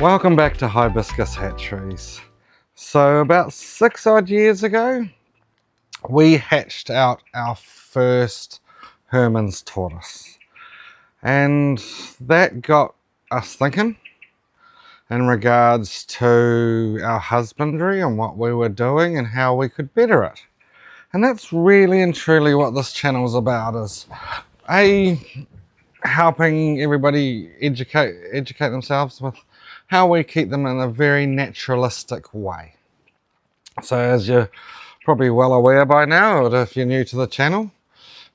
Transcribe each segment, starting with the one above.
Welcome back to Hibiscus Hatcheries. So about 6 odd years ago, we hatched out our first Herman's tortoise. And that got us thinking in regards to our husbandry and what we were doing and how we could better it. And that's really and truly what this channel is about, is helping everybody educate themselves with how we keep them in a very naturalistic way. So as you're probably well aware by now, or if you're new to the channel,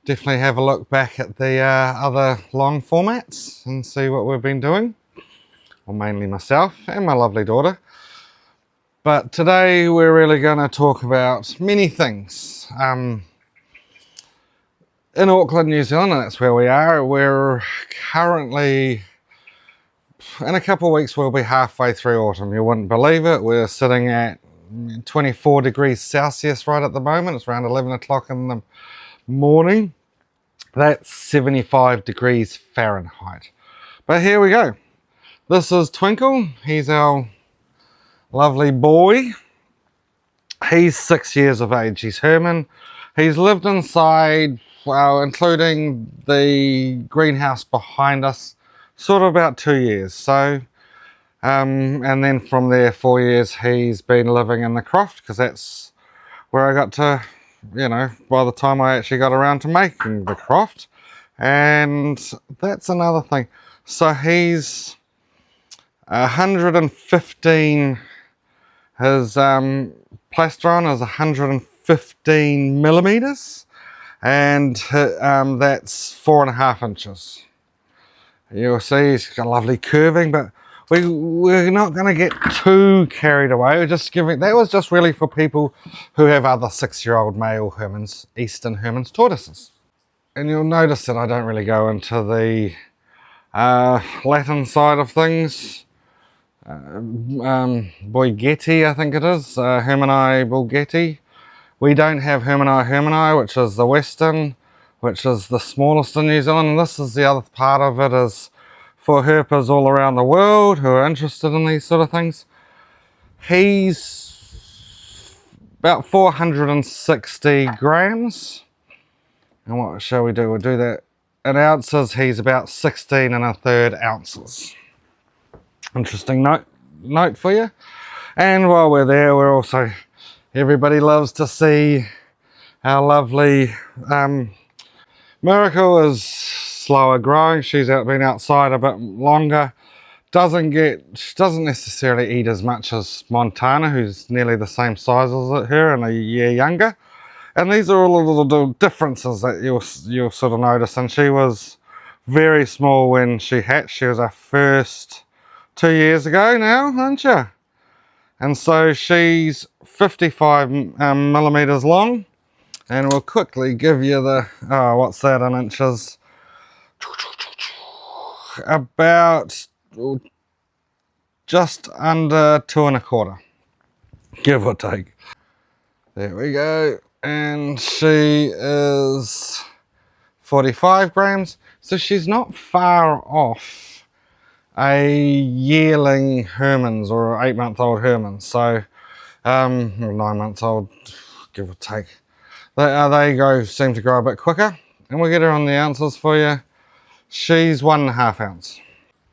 definitely have a look back at the other long formats and see what we've been doing. Well, mainly myself and my lovely daughter. But today we're really going to talk about many things. In Auckland, New Zealand, and that's where we are. We're currently, in a couple of weeks, we'll be halfway through autumn. You wouldn't believe it. We're sitting at 24 degrees Celsius right at the moment. It's around 11 o'clock in the morning. That's 75 degrees Fahrenheit. But here we go. This is Twinkle. He's our lovely boy. He's 6 years of age. He's Herman. He's lived inside, well, including the greenhouse behind us, sort of about 2 years. So, and then from there, 4 years, he's been living in the croft, because that's where I got to, you know, by the time I actually got around to making the croft. And that's another thing. So he's 115, his plastron is 115 millimeters, and that's 4.5 inches. You'll see he's got a lovely curving, but we're not going to get too carried away. We're just giving, that was just really for people who have other 6-year-old male Herman's, Eastern Herman's tortoises. And you'll notice that I don't really go into the Latin side of things. Boygeti, I think it is, Hermani Boygeti. We don't have Hermani, which is the Western, which is the smallest in New Zealand. And this is the other part of it, is for herpers all around the world who are interested in these sort of things. He's about 460 grams. And what shall we do? We'll do that in ounces. He's about 16 1/3 ounces. Interesting note for you. And while we're there, we're also, everybody loves to see our lovely Miracle is slower growing. She's been outside a bit longer. Doesn't necessarily eat as much as Montana, who's nearly the same size as her and a year younger. And these are all the little differences that you'll sort of notice. And she was very small when she hatched. She was our first 2 years ago now, aren't you? And so she's 55 millimeters long. And we'll quickly give you the, what's that in inches? About just under 2 1/4, give or take. There we go. And she is 45 grams. So she's not far off a yearling Herman's or 8-month-old Herman's. So, 9 months old, give or take. They seem to grow a bit quicker, and we'll get her on the ounces for you. She's 1.5 ounce.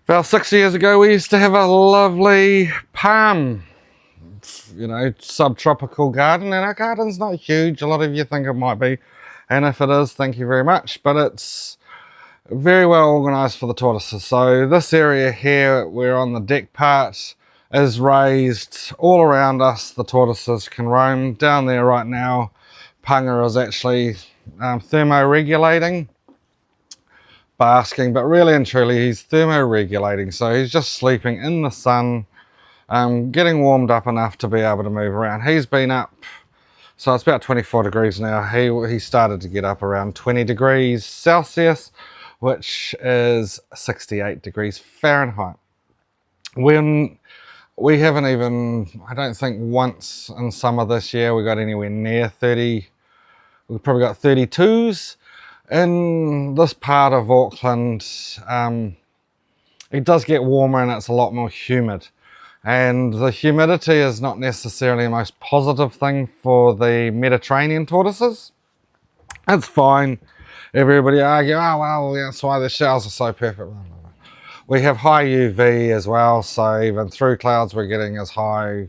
About 6 years ago, we used to have a lovely palm, you know, subtropical garden, and our garden's not huge. A lot of you think it might be, and if it is, thank you very much, but it's very well organized for the tortoises. So this area here, we're on the deck part, is raised all around us. The tortoises can roam. Down there right now, Punga is actually thermoregulating, basking, but really and truly he's thermoregulating. So he's just sleeping in the sun, getting warmed up enough to be able to move around. He's been up, so it's about 24 degrees now. He started to get up around 20 degrees Celsius, which is 68 degrees Fahrenheit. When we haven't even, I don't think once in summer this year we got anywhere near 30. We've probably got 32s. In this part of Auckland, it does get warmer and it's a lot more humid. And the humidity is not necessarily the most positive thing for the Mediterranean tortoises. It's fine. Everybody argue, oh well, that's why the shells are so perfect. We have high UV as well, so even through clouds we're getting as high,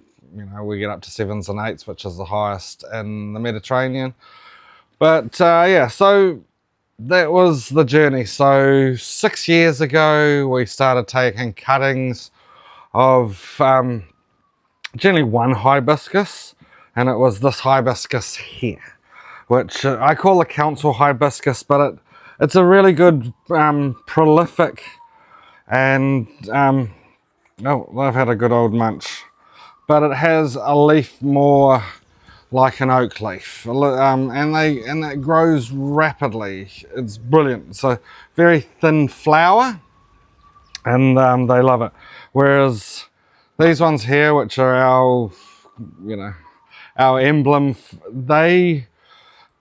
we get up to 7s and 8s, which is the highest in the Mediterranean. But yeah, so that was the journey. So 6 years ago we started taking cuttings of generally one hibiscus, and it was this hibiscus here, which I call the council hibiscus, but it's a really good prolific, and oh, they've had a good old munch, but it has a leaf more like an oak leaf, and it grows rapidly. It's brilliant. So very thin flower, and they love it. Whereas these ones here, which are our emblem, they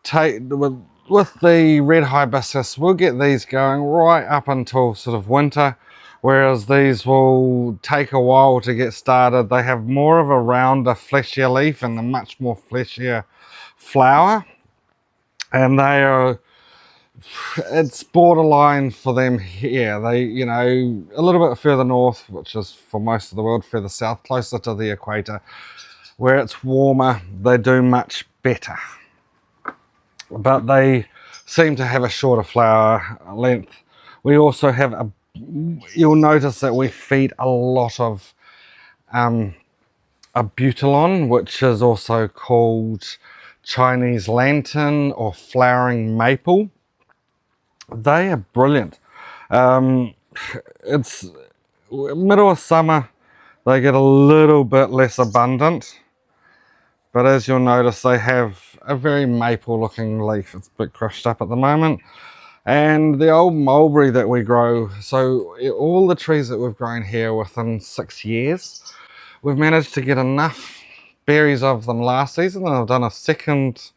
take with the red hibiscus, we'll get these going right up until sort of winter, whereas these will take a while to get started. They have more of a rounder, fleshier leaf and a much more fleshier flower, and it's borderline for them here. They, a little bit further north, which is for most of the world, further south, closer to the equator, where it's warmer, they do much better. But they seem to have a shorter flower length. We also have you'll notice that we feed a lot of a butylon, which is also called Chinese lantern or flowering maple. They are brilliant. It's middle of summer, they get a little bit less abundant, but as you'll notice, they have a very maple looking leaf. It's a bit crushed up at the moment. And the old mulberry that we grow, so all the trees that we've grown here within 6 years, we've managed to get enough berries of them last season, and I've done a second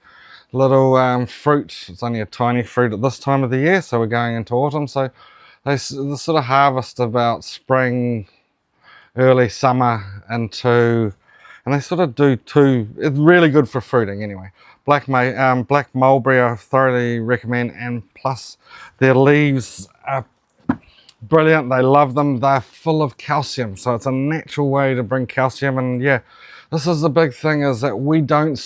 little fruit. It's only a tiny fruit at this time of the year, so we're going into autumn. So they sort of harvest about spring, early summer and they sort of do two. It's really good for fruiting anyway. Black mulberry I thoroughly recommend, and plus their leaves are brilliant. They love them. They're full of calcium, so it's a natural way to bring calcium. And yeah, this is the big thing, is that we don't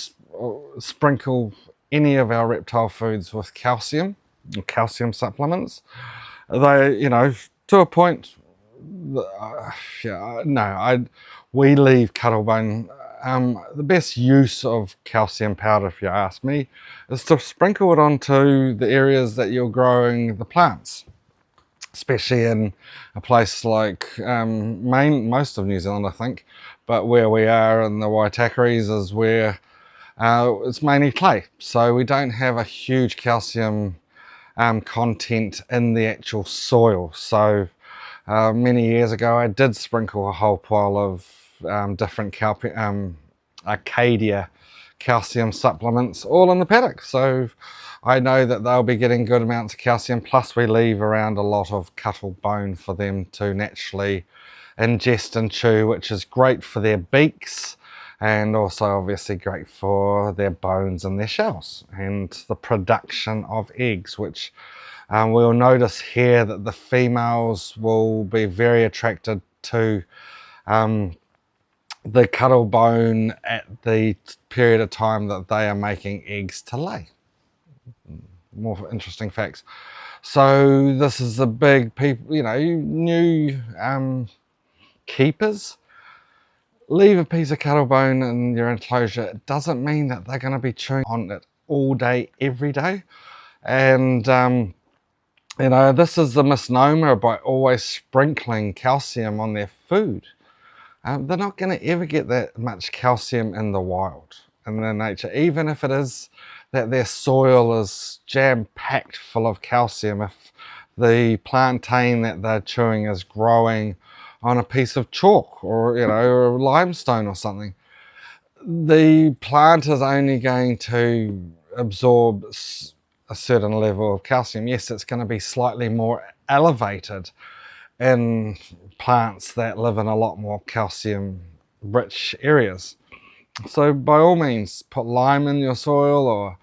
sprinkle any of our reptile foods with calcium supplements. They, to a point, we leave cuttlebone. The best use of calcium powder, if you ask me, is to sprinkle it onto the areas that you're growing the plants, especially in a place like most of New Zealand, I think, but where we are in the Waitakaries is where it's mainly clay, so we don't have a huge calcium content in the actual soil. So many years ago I did sprinkle a whole pile of different Arcadia calcium supplements all in the paddock, so I know that they'll be getting good amounts of calcium. Plus we leave around a lot of cuttle bone for them to naturally ingest and chew, which is great for their beaks, and also obviously great for their bones and their shells and the production of eggs, which we'll notice here that the females will be very attracted to the cuttle bone at the period of time that they are making eggs to lay. More interesting facts. So this is the big new keepers. Leave a piece of cuttle bone in your enclosure. It doesn't mean that they're going to be chewing on it all day, every day. And this is the misnomer by always sprinkling calcium on their food. They're not going to ever get that much calcium in the wild, in their nature, even if it is that their soil is jam-packed full of calcium. If the plantain that they're chewing is growing on a piece of chalk or or limestone or something, the plant is only going to absorb a certain level of calcium. Yes, it's going to be slightly more elevated in plants that live in a lot more calcium rich areas. So by all means, put lime in your soil, or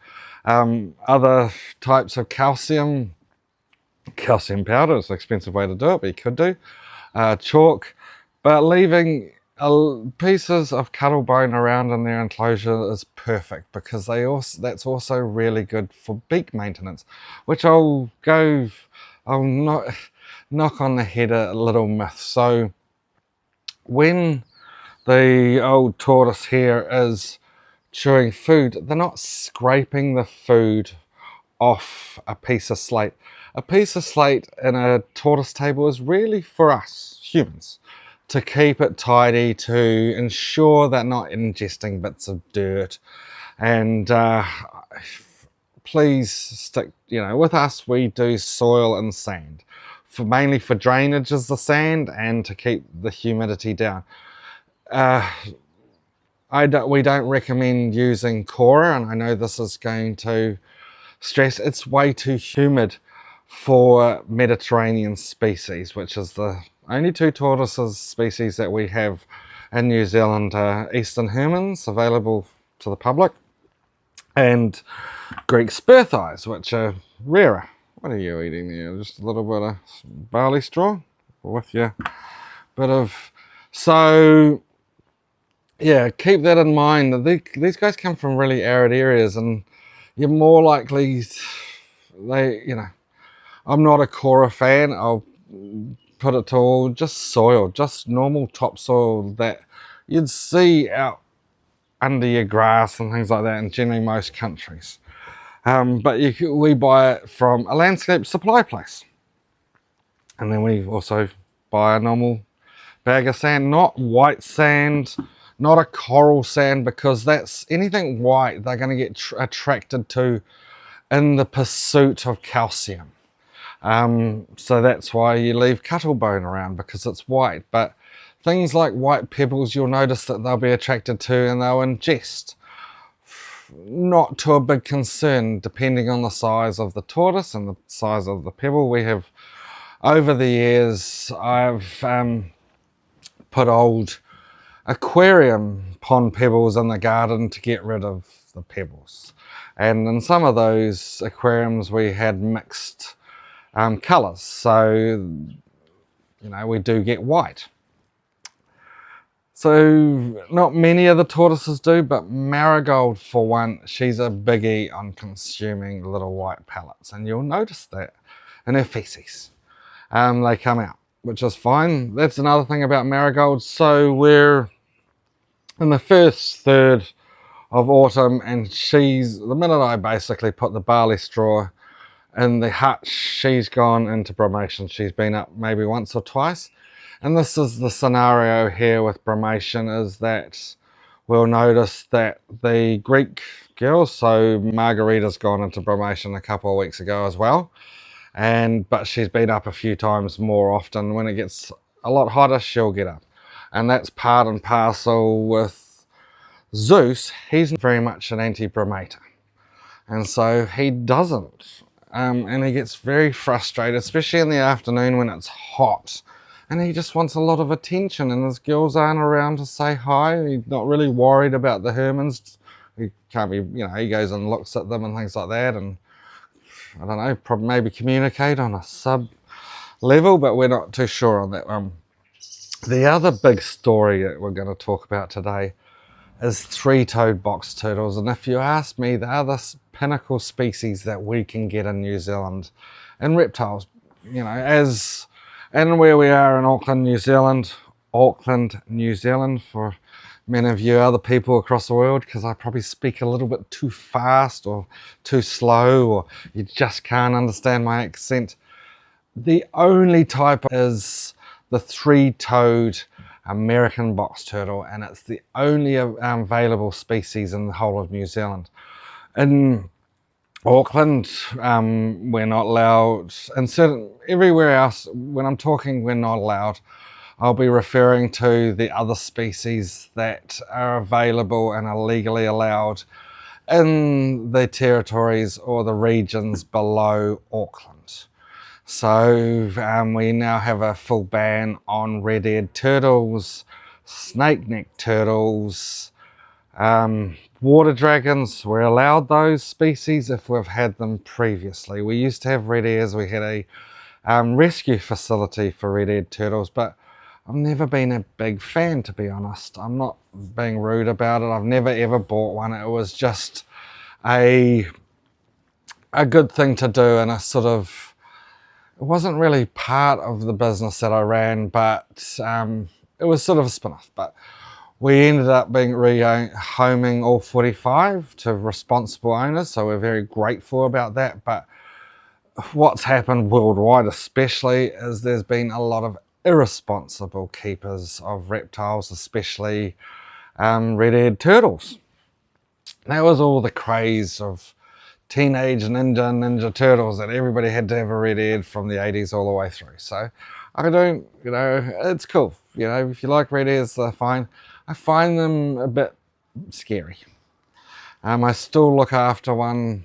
other types of calcium powder. It's an expensive way to do it, but you could do chalk. But leaving pieces of cuttle bone around in their enclosure is perfect, because that's also really good for beak maintenance, which I'll knock on the head a little myth. So when the old tortoise here is chewing food, they're not scraping the food off a piece of slate. A piece of slate in a tortoise table is really for us humans to keep it tidy, to ensure they're not ingesting bits of dirt. And please stick, with us, we do soil and sand. Mainly for drainage is the sand, and to keep the humidity down. We don't recommend using Cora, and I know this is going to stress, it's way too humid for Mediterranean species, which is the only two tortoises species that we have in New Zealand. Eastern hermins, available to the public, and Greek Spur Thighs, which are rarer. What are you eating there? Just a little bit of barley straw with your bit of... So yeah, keep that in mind. These guys come from really arid areas, and you're more likely, I'm not a Cora fan. I'll put it to all, just soil, just normal topsoil that you'd see out under your grass and things like that in generally most countries. But we buy it from a landscape supply place. And then we also buy a normal bag of sand, not white sand, not a coral sand, because that's anything white they're going to get attracted to in the pursuit of calcium. So that's why you leave cuttle bone around, because it's white. But things like white pebbles, you'll notice that they'll be attracted to and they'll ingest. Not to a big concern, depending on the size of the tortoise and the size of the pebble. We have, over the years, I've put old aquarium pond pebbles in the garden to get rid of the pebbles. And in some of those aquariums we had mixed colours, so we do get white. So not many of the tortoises do, but Marigold, for one, she's a biggie on consuming little white pellets, and you'll notice that in her feces. They come out, which is fine. That's another thing about Marigold. So we're in the first third of autumn, and the minute I basically put the barley straw in the hutch, she's gone into brumation. She's been up maybe once or twice. And this is the scenario here with brumation, is that we'll notice that the Greek girls, so Margarita's gone into brumation a couple of weeks ago as well. But she's been up a few times more often. When it gets a lot hotter, she'll get up. And that's part and parcel with Zeus. He's very much an anti-brumator. And so he doesn't. And he gets very frustrated, especially in the afternoon when it's hot. And he just wants a lot of attention, and his girls aren't around to say hi. He's not really worried about the hermins. He can't be, he goes and looks at them and things like that, and I don't know, probably maybe communicate on a sub level, but we're not too sure on that one. The other big story that we're going to talk about today is three-toed box turtles. And if you ask me, they are the pinnacle species that we can get in New Zealand in reptiles. And where we are in Auckland, New Zealand, for many of you other people across the world, because I probably speak a little bit too fast or too slow, or you just can't understand my accent. The only type is the three-toed American box turtle, and it's the only available species in the whole of New Zealand. In Auckland, we're not allowed, and everywhere else, when I'm talking we're not allowed, I'll be referring to the other species that are available and are legally allowed in the territories or the regions below Auckland. So we now have a full ban on red-eared turtles, snake-necked turtles, water dragons. We're allowed those species if we've had them previously. We used to have red ears. We had a rescue facility for red-eared turtles, but I've never been a big fan, to be honest. I'm not being rude about it. I've never ever bought one. It was just a good thing to do, and a sort of, it wasn't really part of the business that I ran, but it was sort of a spin-off. But we ended up being rehoming all 45 to responsible owners, so we're very grateful about that. But what's happened worldwide especially is there's been a lot of irresponsible keepers of reptiles, especially red-eared turtles. That was all the craze of Teenage Ninja Turtles, that everybody had to have a red-eared from the 80s all the way through. So I don't, it's cool. If you like red-ears, they're fine. I find them a bit scary. I still look after one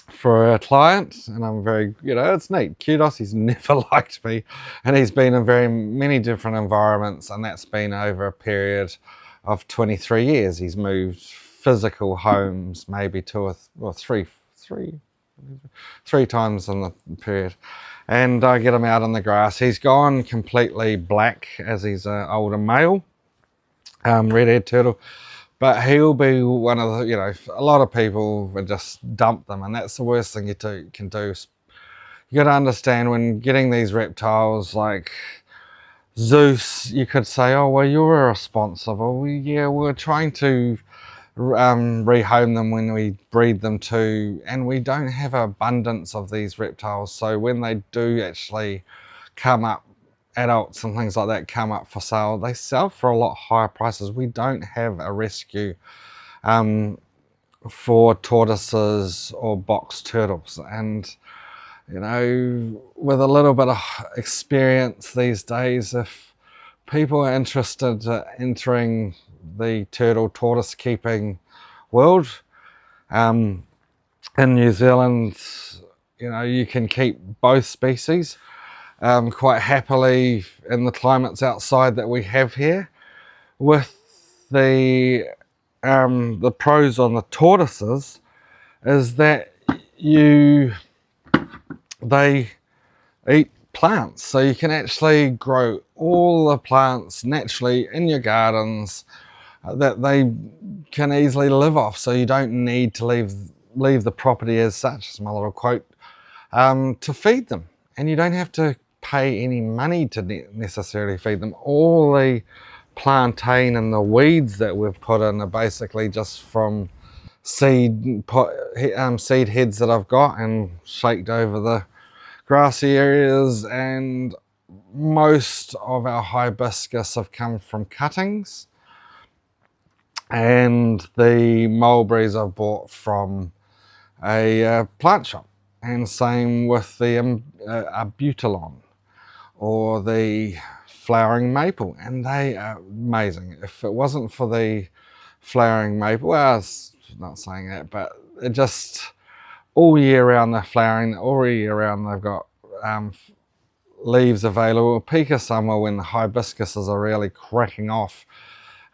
for a client, and I'm very, it's neat. Kudos, he's never liked me, and he's been in very many different environments, and that's been over a period of 23 years. He's moved physical homes maybe three times in the period, and I get him out on the grass. He's gone completely black as he's an older male, red-eared turtle, but he'll be one of the, a lot of people would just dump them, and that's the worst thing you can do. You got to understand, when getting these reptiles like Zeus, you could say, oh, well, you're irresponsible. Yeah, we're trying to rehome them when we breed them too, and we don't have abundance of these reptiles, so when they do actually come up, adults and things like that come up for sale, they sell for a lot higher prices. We don't have a rescue for tortoises or box turtles, and with a little bit of experience these days, if people are interested in entering the turtle tortoise keeping world in New Zealand, you can keep both species quite happily in the climates outside that we have here. With the pros on the tortoises is that they eat plants, so you can actually grow all the plants naturally in your gardens that they can easily live off, so you don't need to leave the property as such, as my little quote, to feed them, and you don't have to pay any money to necessarily feed them. All the plantain and the weeds that we've put in are basically just from seed heads that I've got and shaked over the grassy areas, and most of our hibiscus have come from cuttings, and the mulberries I've bought from a plant shop, and same with the abutilon or the flowering maple, and they are amazing. If it wasn't for the flowering maple, well, I was not saying that, but it just all year round they're flowering, all year round they've got leaves available. Peak of summer when the hibiscuses are really cracking off,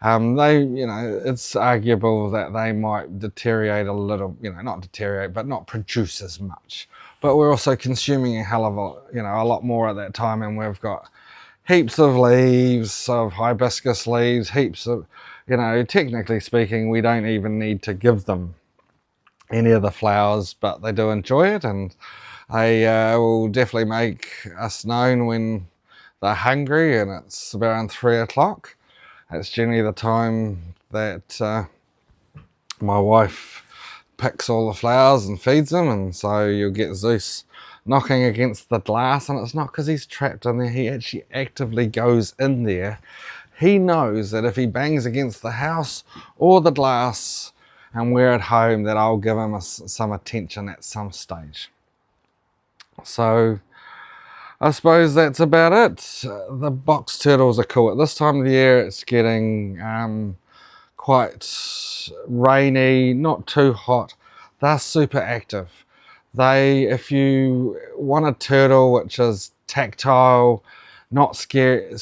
it's arguable that they might deteriorate a little, not deteriorate, but not produce as much. But we're also consuming a hell of a lot more at that time, and we've got heaps of leaves, of hibiscus leaves, heaps of, technically speaking, we don't even need to give them any of the flowers, but they do enjoy it, and they will definitely make us known when they're hungry, and it's around 3 o'clock. It's generally the time that my wife picks all the flowers and feeds them, and so you'll get Zeus knocking against the glass, and it's not because he's trapped in there. He actually actively goes in there. He knows that if he bangs against the house or the glass and we're at home, that I'll give him some attention at some stage. So I suppose that's about it. The box turtles are cool. At this time of the year, it's getting quite rainy, not too hot. They're super active. If you want a turtle which is tactile, not scared,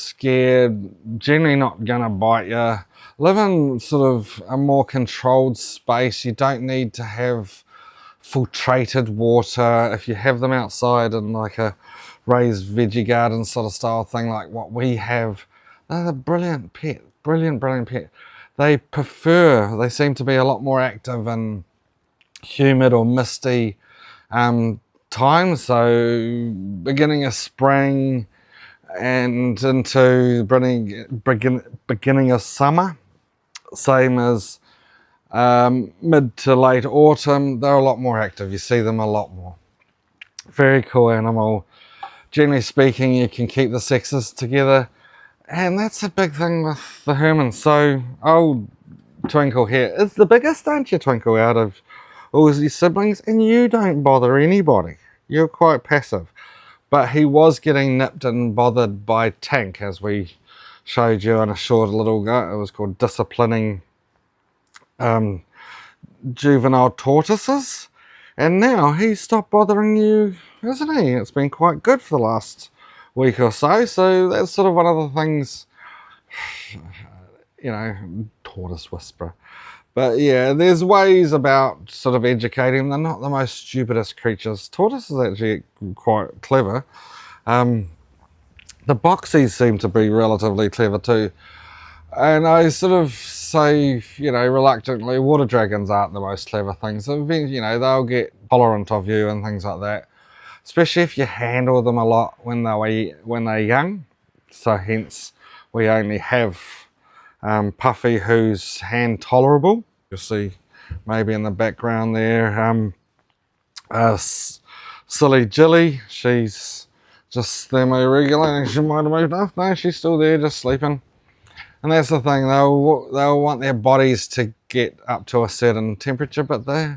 generally not gonna bite you, live in sort of a more controlled space. You don't need to have filtrated water. If you have them outside in like a raised veggie garden sort of style thing like what we have, they're a brilliant pet, brilliant pet. They seem to be a lot more active in humid or misty times, so beginning of spring and into beginning of summer, same as mid to late autumn, they're a lot more active. You see them a lot more. Very cool animal. Generally speaking, you can keep the sexes together, and that's a big thing with the Hermans. So old Twinkle here is the biggest, aren't you, Twinkle, out of all his siblings, and you don't bother anybody. You're quite passive. But he was getting nipped and bothered by Tank, as we showed you in a short little go. It was called Disciplining Juvenile Tortoises. And now he's stopped bothering you, isn't he? It's been quite good for the last week or so. So that's sort of one of the things, you know, tortoise whisperer. But yeah, there's ways about sort of educating them. They're not the most stupidest creatures. Tortoise is actually quite clever. The boxies seem to be relatively clever too. And I sort of say, you know, reluctantly, water dragons aren't the most clever things. So, you know, they'll get tolerant of you and things like that. Especially if you handle them a lot when they're young. So hence, we only have Puffy, who's hand tolerable. You'll see maybe in the background there, Silly Jilly, she's just thermoregulating. She might have moved off. No, she's still there, just sleeping. And that's the thing, they'll want their bodies to get up to a certain temperature, but they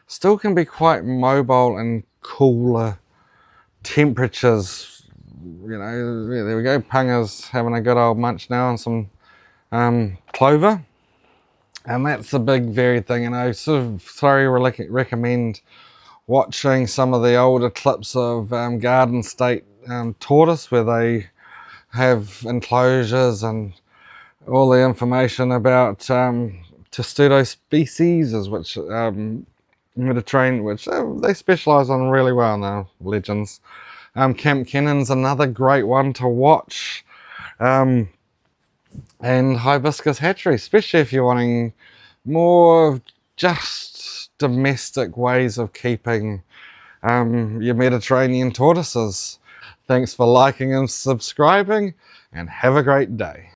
still can be quite mobile in cooler temperatures. You know, yeah, there we go. Punga's having a good old munch now on some clover, and that's a big varied thing. And I sort of thoroughly recommend watching some of the older clips of Garden State tortoise, where they have enclosures and all the information about testudo species, which Mediterranean, which they specialise on really well now. Legends. Camp Cannon's another great one to watch. And Hibiscus Hatchery, especially if you're wanting more just domestic ways of keeping your Mediterranean tortoises. Thanks for liking and subscribing, and have a great day.